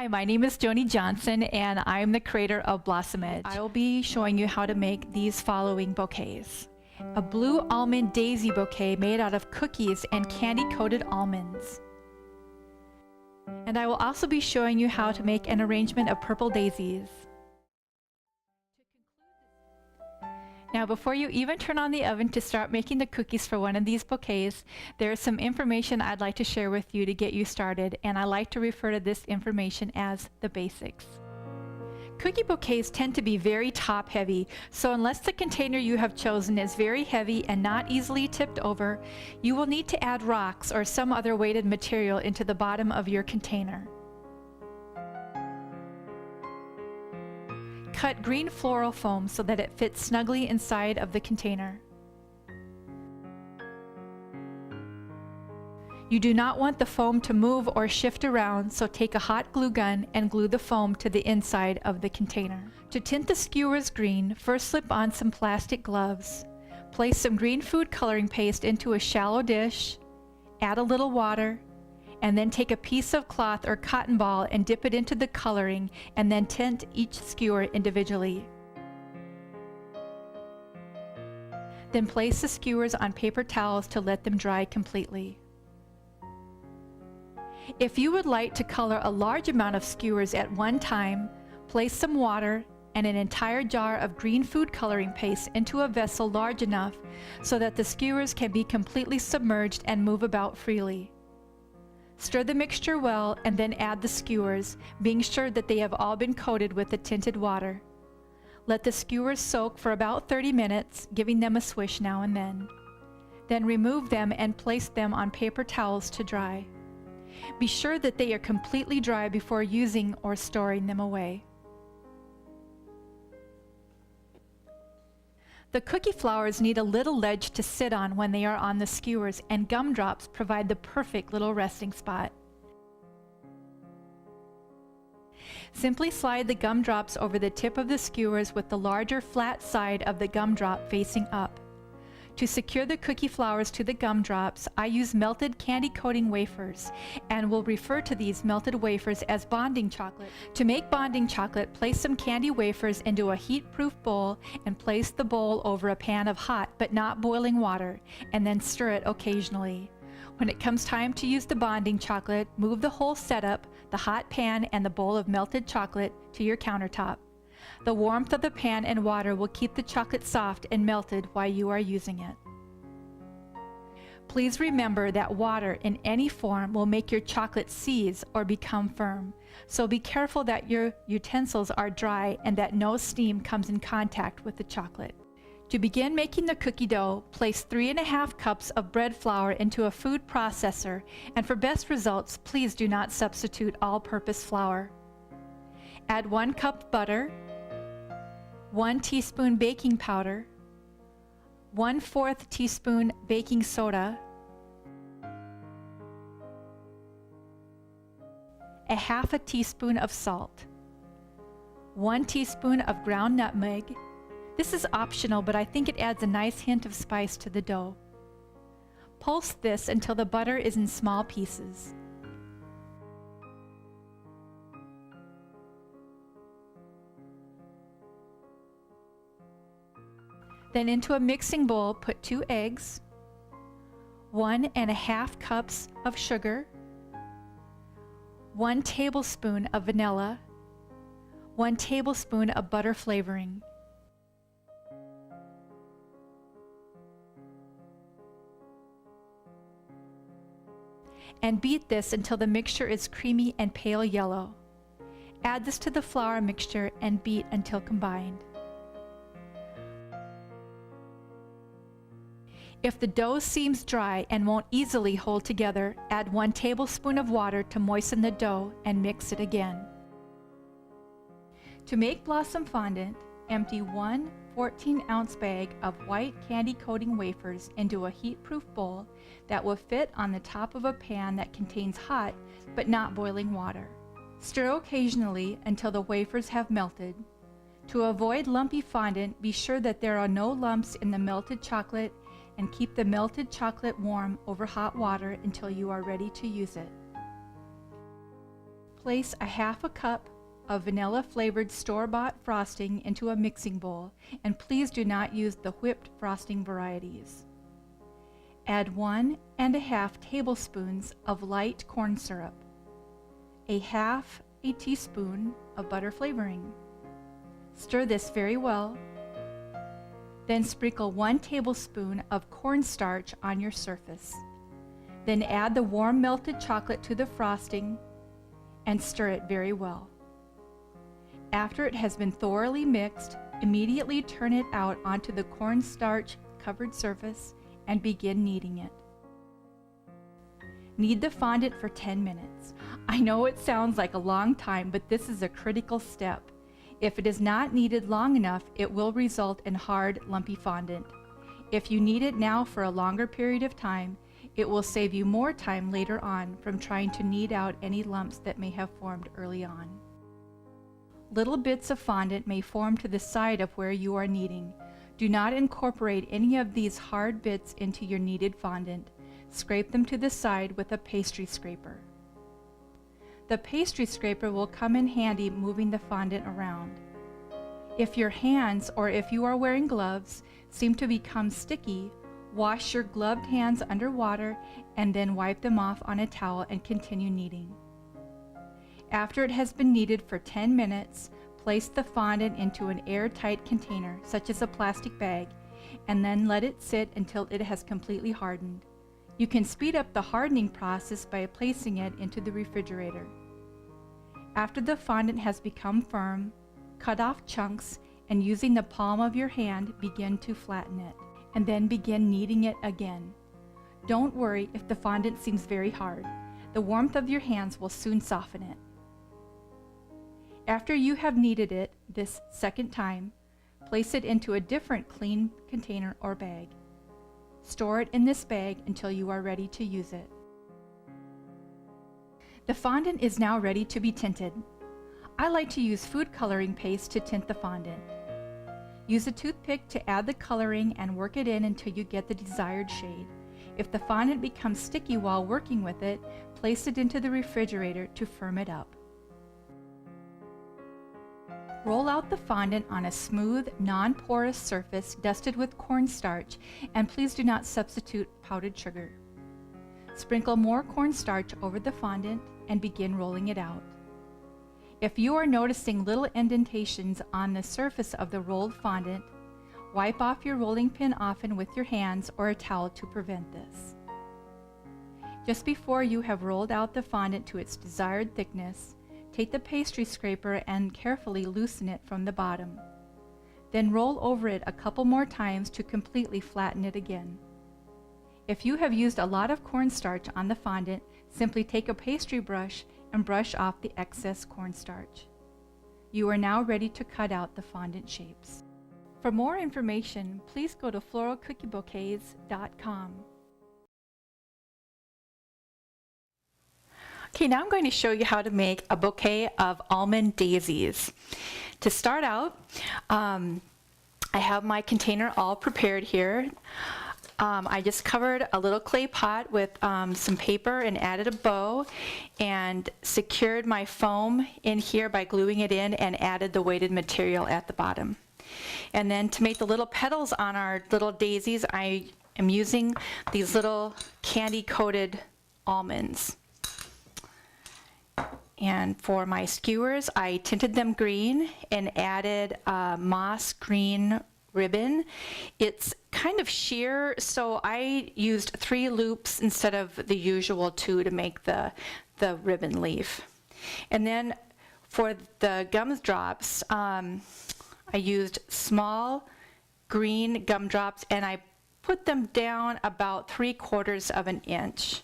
Hi, my name is Joni Johnson and I'm the creator of Blossom Edge. I will be showing you how to make these following bouquets. A blue almond daisy bouquet made out of cookies and candy-coated almonds. And I will also be showing you how to make an arrangement of purple daisies. Now, before you even turn on the oven to start making the cookies for one of these bouquets, there is some information I'd like to share with you to get you started, and I like to refer to this information as the basics. Cookie bouquets tend to be very top-heavy, so unless the container you have chosen is very heavy and not easily tipped over, you will need to add rocks or some other weighted material into the bottom of your container. Cut green floral foam so that it fits snugly inside of the container. You do not want the foam to move or shift around, so take a hot glue gun and glue the foam to the inside of the container. To tint the skewers green, first slip on some plastic gloves. Place some green food coloring paste into a shallow dish, add a little water, and then take a piece of cloth or cotton ball and dip it into the coloring, and then tint each skewer individually. Then place the skewers on paper towels to let them dry completely. If you would like to color a large amount of skewers at one time, place some water and an entire jar of green food coloring paste into a vessel large enough so that the skewers can be completely submerged and move about freely. Stir the mixture well and then add the skewers, being sure that they have all been coated with the tinted water. Let the skewers soak for about 30 minutes, giving them a swish now and then. Then remove them and place them on paper towels to dry. Be sure that they are completely dry before using or storing them away. The cookie flowers need a little ledge to sit on when they are on the skewers, and gumdrops provide the perfect little resting spot. Simply slide the gumdrops over the tip of the skewers with the larger flat side of the gumdrop facing up. To secure the cookie flowers to the gumdrops, I use melted candy coating wafers and will refer to these melted wafers as bonding chocolate. To make bonding chocolate, place some candy wafers into a heat-proof bowl and place the bowl over a pan of hot but not boiling water, and then stir it occasionally. When it comes time to use the bonding chocolate, move the whole setup, the hot pan and the bowl of melted chocolate, to your countertop. The warmth of the pan and water will keep the chocolate soft and melted while you are using it. Please remember that water in any form will make your chocolate seize or become firm, so be careful that your utensils are dry and that no steam comes in contact with the chocolate. To begin making the cookie dough, place 3½ cups of bread flour into a food processor, and for best results, please do not substitute all-purpose flour. Add 1 cup butter, 1 teaspoon baking powder, 1/4 teaspoon baking soda, a ½ teaspoon of salt, 1 teaspoon of ground nutmeg. This is optional, but I think it adds a nice hint of spice to the dough. Pulse this until the butter is in small pieces. Then into a mixing bowl, put 2 eggs, 1½ cups of sugar, 1 tablespoon of vanilla, 1 tablespoon of butter flavoring. And beat this until the mixture is creamy and pale yellow. Add this to the flour mixture and beat until combined. If the dough seems dry and won't easily hold together, add 1 tablespoon of water to moisten the dough and mix it again. To make blossom fondant, empty 1 14-ounce bag of white candy coating wafers into a heat-proof bowl that will fit on the top of a pan that contains hot but not boiling water. Stir occasionally until the wafers have melted. To avoid lumpy fondant, be sure that there are no lumps in the melted chocolate, and keep the melted chocolate warm over hot water until you are ready to use it. Place a half a cup of vanilla-flavored store-bought frosting into a mixing bowl, and please do not use the whipped frosting varieties. Add 1½ tablespoons of light corn syrup, ½ teaspoon of butter flavoring. Stir this very well. Then sprinkle 1 tablespoon of cornstarch on your surface. Then add the warm melted chocolate to the frosting and stir it very well. After it has been thoroughly mixed, immediately turn it out onto the cornstarch covered surface and begin kneading it. Knead the fondant for 10 minutes. I know it sounds like a long time, but this is a critical step. If it is not kneaded long enough, it will result in hard, lumpy fondant. If you knead it now for a longer period of time, it will save you more time later on from trying to knead out any lumps that may have formed early on. Little bits of fondant may form to the side of where you are kneading. Do not incorporate any of these hard bits into your kneaded fondant. Scrape them to the side with a pastry scraper. The pastry scraper will come in handy moving the fondant around. If your hands, or if you are wearing gloves, seem to become sticky, wash your gloved hands under water and then wipe them off on a towel and continue kneading. After it has been kneaded for 10 minutes, place the fondant into an airtight container, such as a plastic bag, and then let it sit until it has completely hardened. You can speed up the hardening process by placing it into the refrigerator. After the fondant has become firm, cut off chunks and using the palm of your hand, begin to flatten it, and then begin kneading it again. Don't worry if the fondant seems very hard. The warmth of your hands will soon soften it. After you have kneaded it this second time, place it into a different clean container or bag. Store it in this bag until you are ready to use it. The fondant is now ready to be tinted. I like to use food coloring paste to tint the fondant. Use a toothpick to add the coloring and work it in until you get the desired shade. If the fondant becomes sticky while working with it, place it into the refrigerator to firm it up. Roll out the fondant on a smooth, non-porous surface dusted with cornstarch, and please do not substitute powdered sugar. Sprinkle more cornstarch over the fondant and begin rolling it out. If you are noticing little indentations on the surface of the rolled fondant, wipe off your rolling pin often with your hands or a towel to prevent this. Just before you have rolled out the fondant to its desired thickness, take the pastry scraper and carefully loosen it from the bottom. Then roll over it a couple more times to completely flatten it again. If you have used a lot of cornstarch on the fondant, simply take a pastry brush and brush off the excess cornstarch. You are now ready to cut out the fondant shapes. For more information, please go to floralcookiebouquets.com. Okay, now I'm going to show you how to make a bouquet of almond daisies. To start out, I have my container all prepared here. I just covered a little clay pot with some paper and added a bow and secured my foam in here by gluing it in and added the weighted material at the bottom. And then to make the little petals on our little daisies, I am using these little candy-coated almonds. And for my skewers, I tinted them green and added moss green ribbon. It's kind of sheer, so I used 3 loops instead of the usual 2 to make the ribbon leaf. And then for the gumdrops, I used small green gumdrops and I put them down about 3/4 of an inch.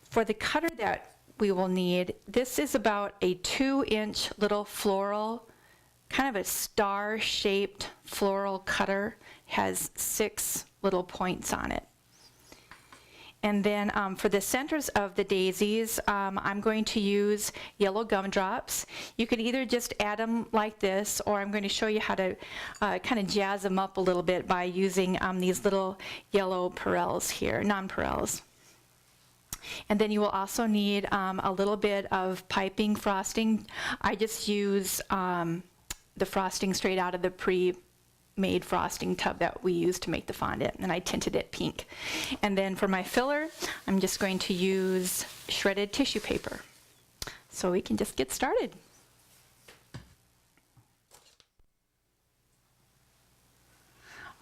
For the cutter that we will need, this is about a 2-inch little floral, kind of a star-shaped floral cutter, has 6 little points on it. And then for the centers of the daisies, I'm going to use yellow gumdrops. You can either just add them like this, or I'm going to show you how to kind of jazz them up a little bit by using these little yellow perels here, non-perels. And then you will also need a little bit of piping frosting. I just use the frosting straight out of the pre-made frosting tub that we use to make the fondant, and I tinted it pink. And then for my filler, I'm just going to use shredded tissue paper. So we can just get started.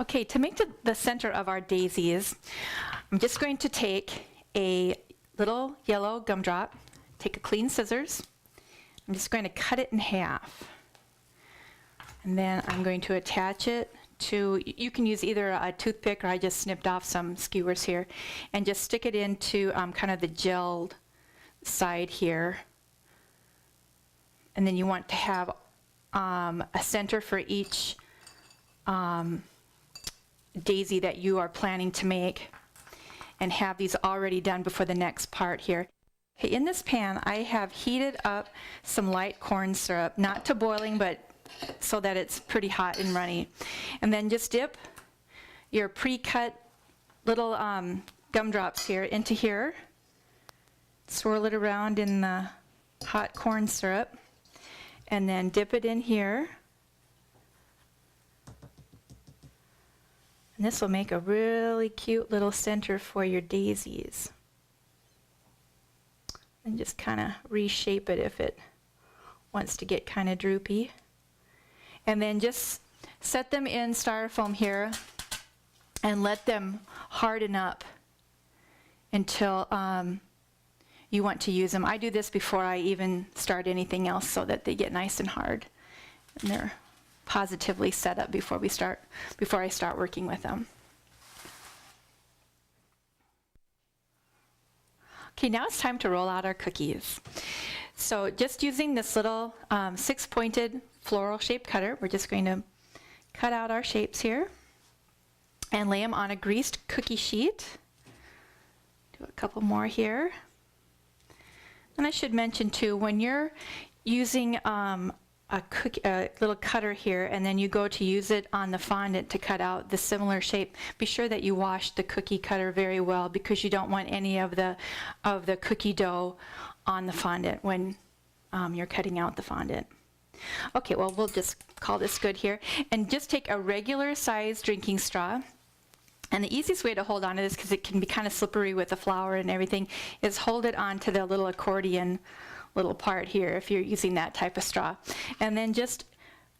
Okay, to make the center of our daisies, I'm just going to take a little yellow gumdrop, take a clean scissors. I'm just going to cut it in half. And then I'm going to attach it to, you can use either a toothpick, or I just snipped off some skewers here, and just stick it into kind of the gelled side here. And then you want to have a center for each daisy that you are planning to make, and have these already done before the next part here. Okay, in this pan, I have heated up some light corn syrup, not to boiling, but so that it's pretty hot and runny. And then just dip your pre-cut little gumdrops here into here. Swirl it around in the hot corn syrup, and then dip it in here. And this will make a really cute little center for your daisies. And just kind of reshape it if it wants to get kind of droopy. And then just set them in styrofoam here and let them harden up until you want to use them. I do this before I even start anything else so that they get nice and hard. And they're positively set up before I start working with them. Okay, now it's time to roll out our cookies. So just using this little 6-pointed floral shaped cutter, we're just going to cut out our shapes here and lay them on a greased cookie sheet. Do a couple more here. And I should mention too, when you're using a little cutter here, and then you go to use it on the fondant to cut out the similar shape, be sure that you wash the cookie cutter very well, because you don't want any of the cookie dough on the fondant when you're cutting out the fondant. Okay, well, we'll just call this good here. And just take a regular size drinking straw. And the easiest way to hold on to this, because it can be kind of slippery with the flour and everything, is hold it onto the little accordion little part here if you're using that type of straw. And then just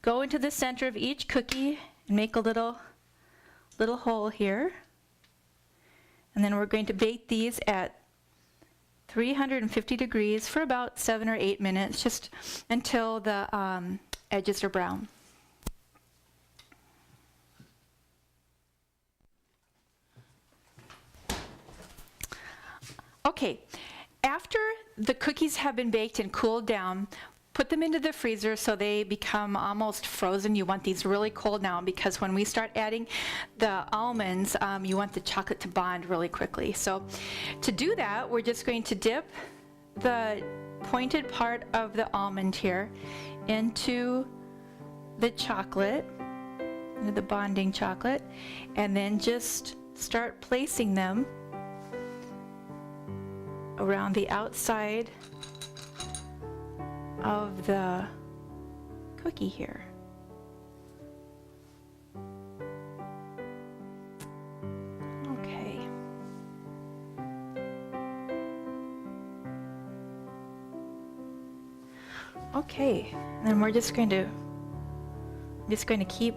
go into the center of each cookie and make a little hole here. And then we're going to bake these at 350 degrees for about 7 or 8 minutes, just until the edges are brown. Okay, after the cookies have been baked and cooled down, put them into the freezer so they become almost frozen. You want these really cold now, because when we start adding the almonds, you want the chocolate to bond really quickly. So to do that, we're just going to dip the pointed part of the almond here into the chocolate, into the bonding chocolate, and then just start placing them around the outside of the cookie here. Okay. Okay, and then we're just going to keep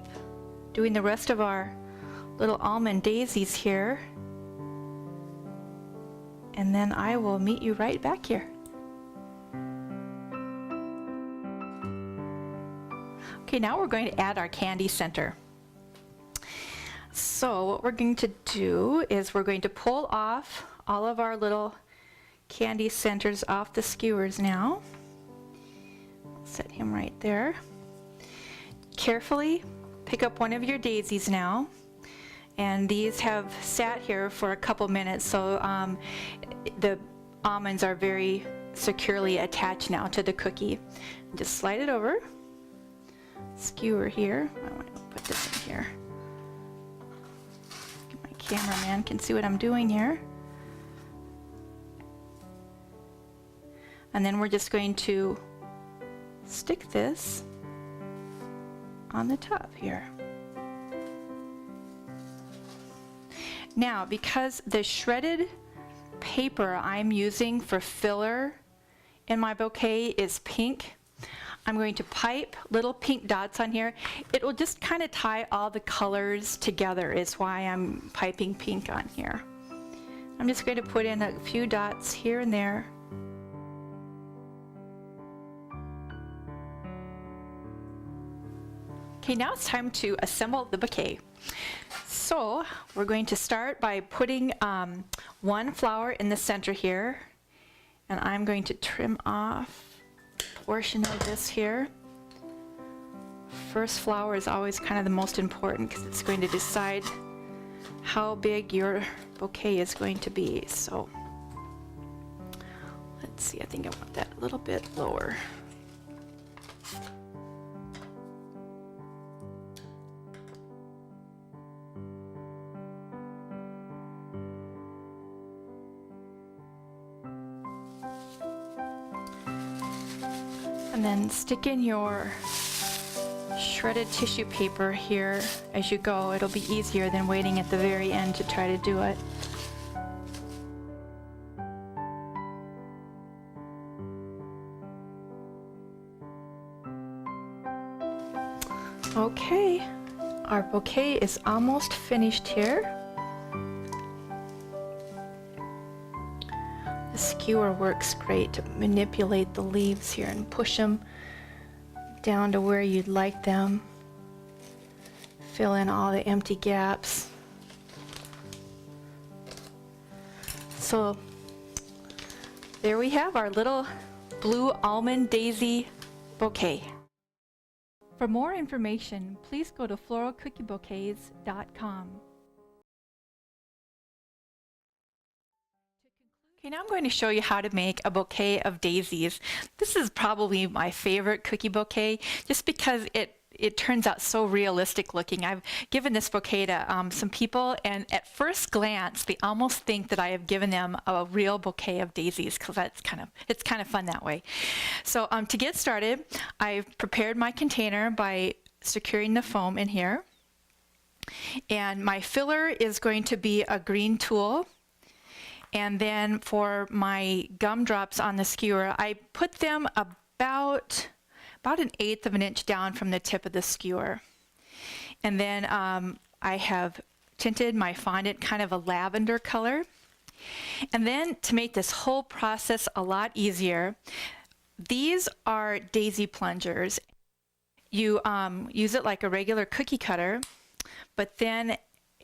doing the rest of our little almond daisies here. And then I will meet you right back here. Okay, now we're going to add our candy center. So what we're going to do is we're going to pull off all of our little candy centers off the skewers now. Set him right there. Carefully pick up one of your daisies now. And these have sat here for a couple minutes, so the almonds are very securely attached now to the cookie. Just slide it over. Skewer here. I want to put this in here. My cameraman can see what I'm doing here. And then we're just going to stick this on the top here. Now, because the shredded paper I'm using for filler in my bouquet is pink, I'm going to pipe little pink dots on here. It will just kind of tie all the colors together, is why I'm piping pink on here. I'm just going to put in a few dots here and there. Okay, now it's time to assemble the bouquet. So we're going to start by putting one flower in the center here, and I'm going to trim off a portion of this here. First flower is always kind of the most important because it's going to decide how big your bouquet is going to be. So let's see, I think I want that a little bit lower. And then stick in your shredded tissue paper here as you go. It'll be easier than waiting at the very end to try to do it. Okay, our bouquet is almost finished here. The skewer works great to manipulate the leaves here and push them down to where you'd like them. Fill in all the empty gaps. So there we have our little blue almond daisy bouquet. For more information, please go to floralcookiebouquets.com. Okay, now I'm going to show you how to make a bouquet of daisies. This is probably my favorite cookie bouquet just because it turns out so realistic looking. I've given this bouquet to some people, and at first glance they almost think that I have given them a real bouquet of daisies because it's kind of fun that way. So to get started, I've prepared my container by securing the foam in here, and my filler is going to be a green tulle. And then for my gumdrops on the skewer, I put them about 1/8 of an inch down from the tip of the skewer. And then I have tinted my fondant kind of a lavender color. And then to make this whole process a lot easier, these are daisy plungers. You use it like a regular cookie cutter, but then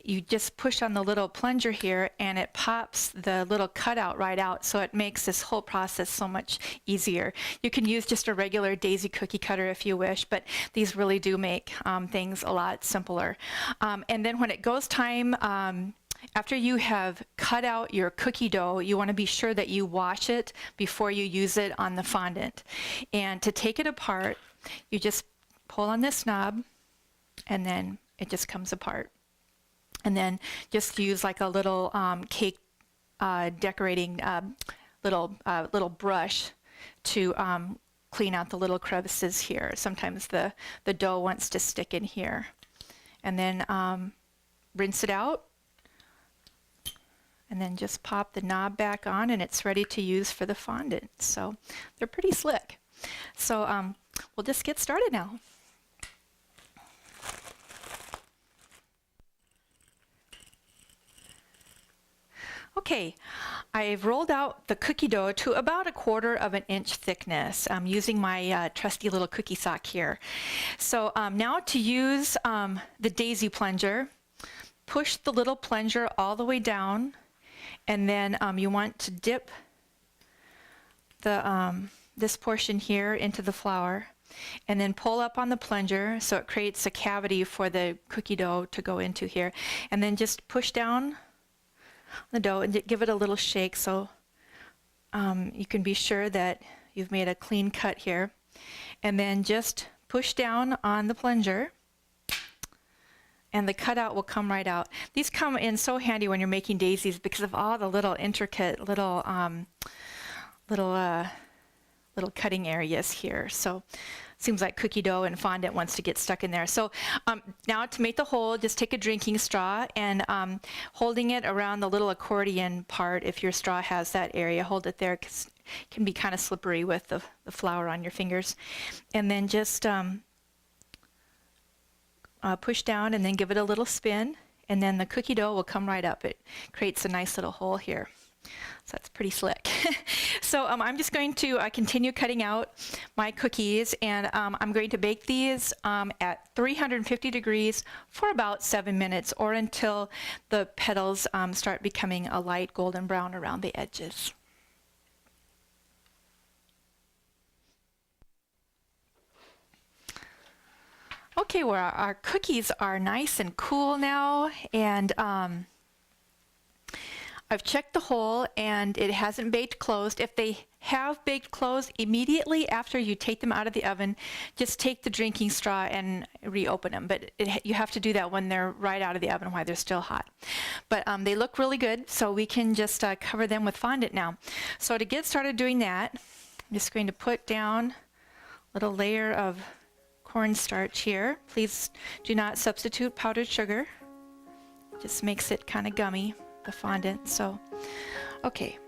you just push on the little plunger here and it pops the little cutout right out, so it makes this whole process so much easier. You can use just a regular daisy cookie cutter if you wish, but these really do make things a lot simpler. And then when it goes time, after you have cut out your cookie dough, you want to be sure that you wash it before you use it on the fondant. And to take it apart, you just pull on this knob and then it just comes apart. And then just use like a little cake decorating little brush to clean out the little crevices here. Sometimes the dough wants to stick in here. And then rinse it out. And then just pop the knob back on and it's ready to use for the fondant. So they're pretty slick. So we'll just get started now. Okay, I've rolled out the cookie dough to about 1/4 of an inch thickness. I'm using my trusty little cookie sock here. So now to use the daisy plunger, push the little plunger all the way down, and then you want to dip the this portion here into the flour, and then pull up on the plunger so it creates a cavity for the cookie dough to go into here, and then just push down the dough and give it a little shake so you can be sure that you've made a clean cut here, and then just push down on the plunger and the cutout will come right out. These come in so handy when you're making daisies because of all the little intricate little little cutting areas here. So seems like cookie dough and fondant wants to get stuck in there. So now to make the hole, just take a drinking straw and holding it around the little accordion part, if your straw has that area, hold it there because it can be kind of slippery with the flour on your fingers. And then just push down and then give it a little spin, and then the cookie dough will come right up. It creates a nice little hole here. So that's pretty slick. So I'm just going to continue cutting out my cookies, and I'm going to bake these at 350 degrees for about 7 minutes, or until the petals start becoming a light golden brown around the edges. Okay, well, our cookies are nice and cool now, and I've checked the hole and it hasn't baked closed. If they have baked closed, immediately after you take them out of the oven, just take the drinking straw and reopen them. But you have to do that when they're right out of the oven while they're still hot. But they look really good, so we can just cover them with fondant now. So to get started doing that, I'm just going to put down a little layer of cornstarch here. Please do not substitute powdered sugar. It just makes it kind of gummy, the fondant. So, okay.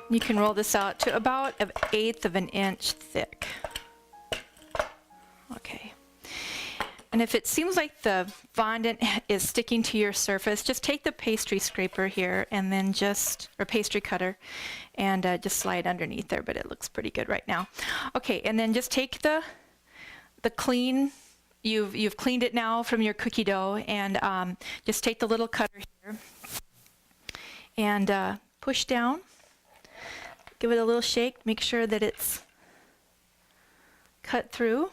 You can roll this out to about 1/8 of an inch thick. Okay. And if it seems like the fondant is sticking to your surface, just take the pastry scraper here and then or pastry cutter, and just slide underneath there, but it looks pretty good right now. Okay, and then just take the clean, you've cleaned it now from your cookie dough, and just take the little cutter here and push down. Give it a little shake, make sure that it's cut through,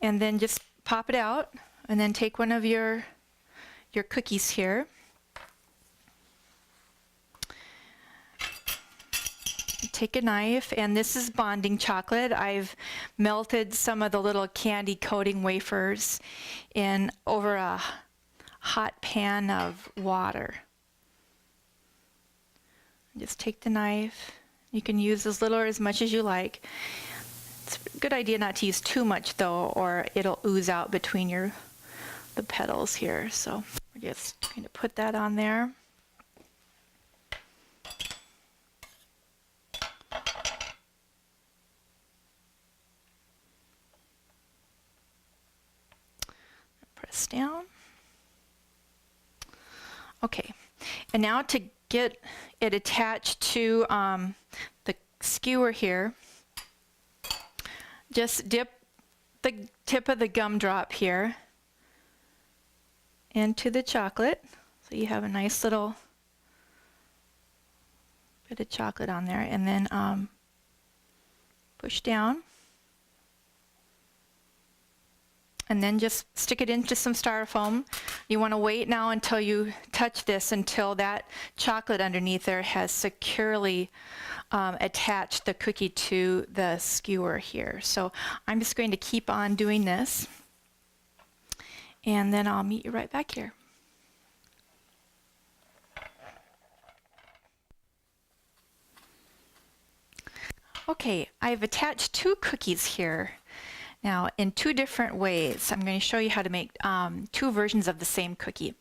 and then just pop it out, and then take one of your cookies here. Take a knife, and this is bonding chocolate. I've melted some of the little candy coating wafers in over a hot pan of water. Just take the knife. You can use as little or as much as you like. It's a good idea not to use too much though, or it'll ooze out between the petals here. So we're just going to put that on there. Press down. Okay, and now to get it attached to the skewer here, just dip the tip of the gumdrop here into the chocolate, so you have a nice little bit of chocolate on there, and then push down, and then just stick it into some styrofoam. You want to wait now until you touch this, until that chocolate underneath there has securely attached the cookie to the skewer here. So I'm just going to keep on doing this, and then I'll meet you right back here. Okay, I've attached 2 cookies here. Now, in 2 different ways, I'm going to show you how to make 2 versions of the same cookie.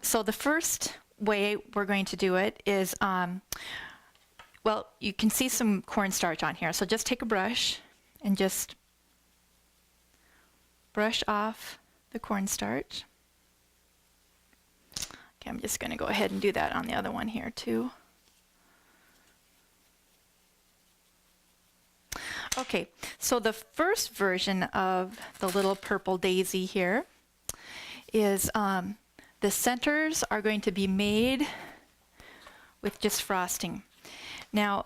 So the first way we're going to do it is, well, you can see some cornstarch on here. So just take a brush and just brush off the cornstarch. Okay, I'm just going to go ahead and do that on the other one here too. Okay, so the first version of the little purple daisy here is the centers are going to be made with just frosting. Now,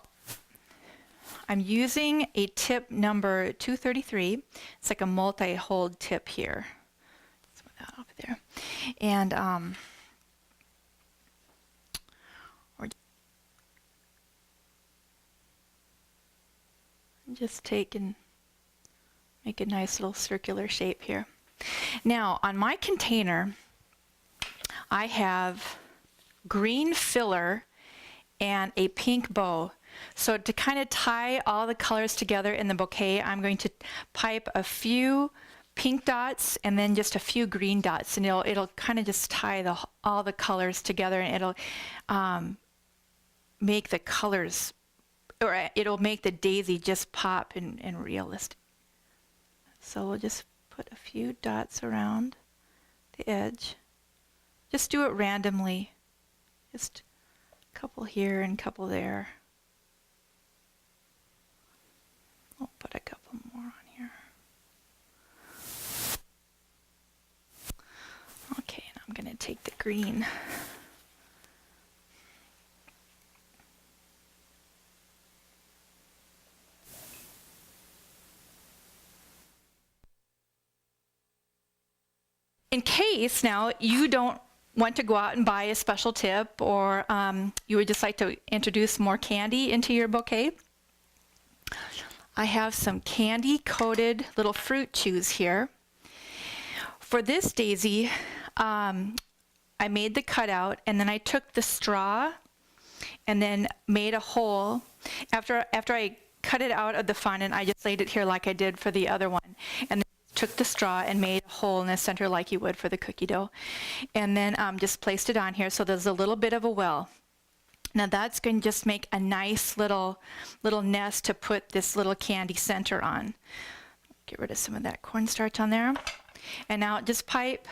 I'm using a tip number 233. It's like a multi-hold tip here. Let's put that over there. And or just take and make a nice little circular shape here. Now on my container, I have green filler and a pink bow. So to kind of tie all the colors together in the bouquet, I'm going to pipe a few pink dots and then just a few green dots, and it'll kind of just tie all the colors together, and it'll make the colors, or it'll make the daisy just pop and realistic. So we'll just put a few dots around the edge. Just do it randomly. Just a couple here and a couple there. I'll put a couple more on here. Okay, and I'm going to take the green. In case now you don't want to go out and buy a special tip, or you would just like to introduce more candy into your bouquet, I have some candy coated little fruit chews here. For this daisy, I made the cutout, and then I took the straw and then made a hole. After I cut it out of the fondant, I just laid it here like I did for the other one, and then took the straw and made a hole in the center like you would for the cookie dough, and then just placed it on here so there's a little bit of a well. Now that's going to just make a nice little nest to put this little candy center on. Get rid of some of that cornstarch on there. And now just pipe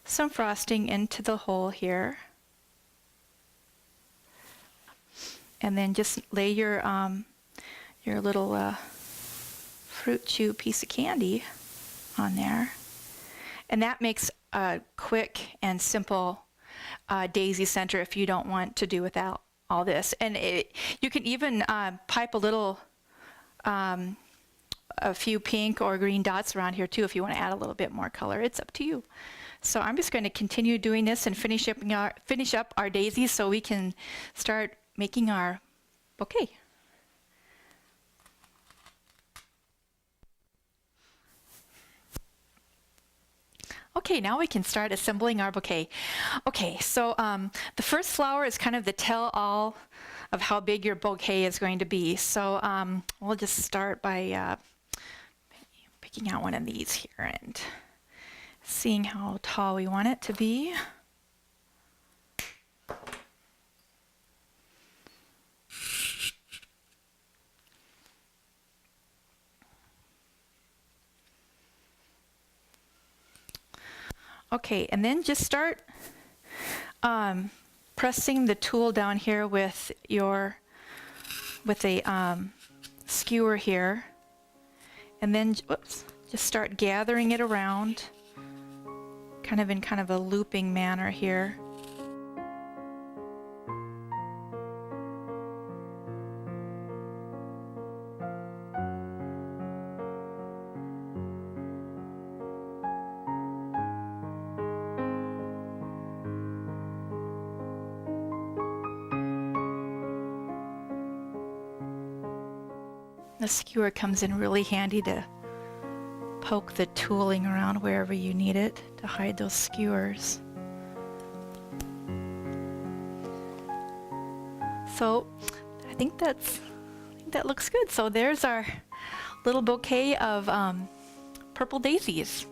some frosting into the hole here. And then just lay your little fruit chew piece of candy on there. And that makes a quick and simple daisy center if you don't want to do without all this. And you can even pipe a few pink or green dots around here too if you want to add a little bit more color. It's up to you. So I'm just going to continue doing this and finish up our daisies so we can start making our bouquet. Okay, now we can start assembling our bouquet. Okay, so the first flower is kind of the tell-all of how big your bouquet is going to be. So we'll just start by picking out one of these here and seeing how tall we want it to be. Okay, and then just start pressing the tool down here with a skewer here, and then just start gathering it around, kind of a looping manner here. The skewer comes in really handy to poke the tooling around wherever you need it to hide those skewers. So I think that looks good. So there's our little bouquet of purple daisies.